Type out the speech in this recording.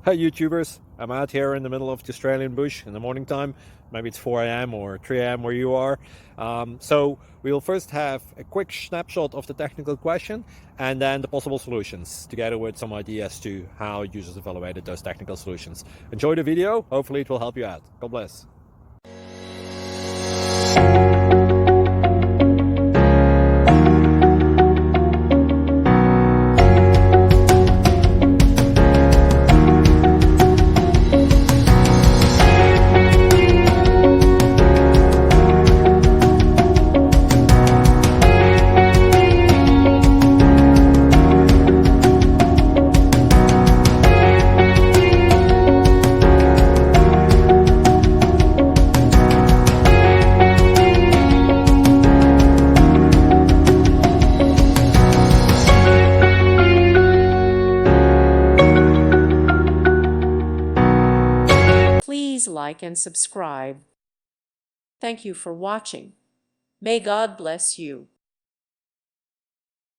Hi YouTubers, I'm out here in the middle of the Australian bush in the morning time. Maybe it's 4 a.m. or 3 a.m. where you are. So we'll first have a quick snapshot of the technical question and then the possible solutions, together with some ideas to how users evaluated those technical solutions. Enjoy the video, hopefully it will help you out. God bless. Please like and subscribe. Thank you for watching. May God bless you.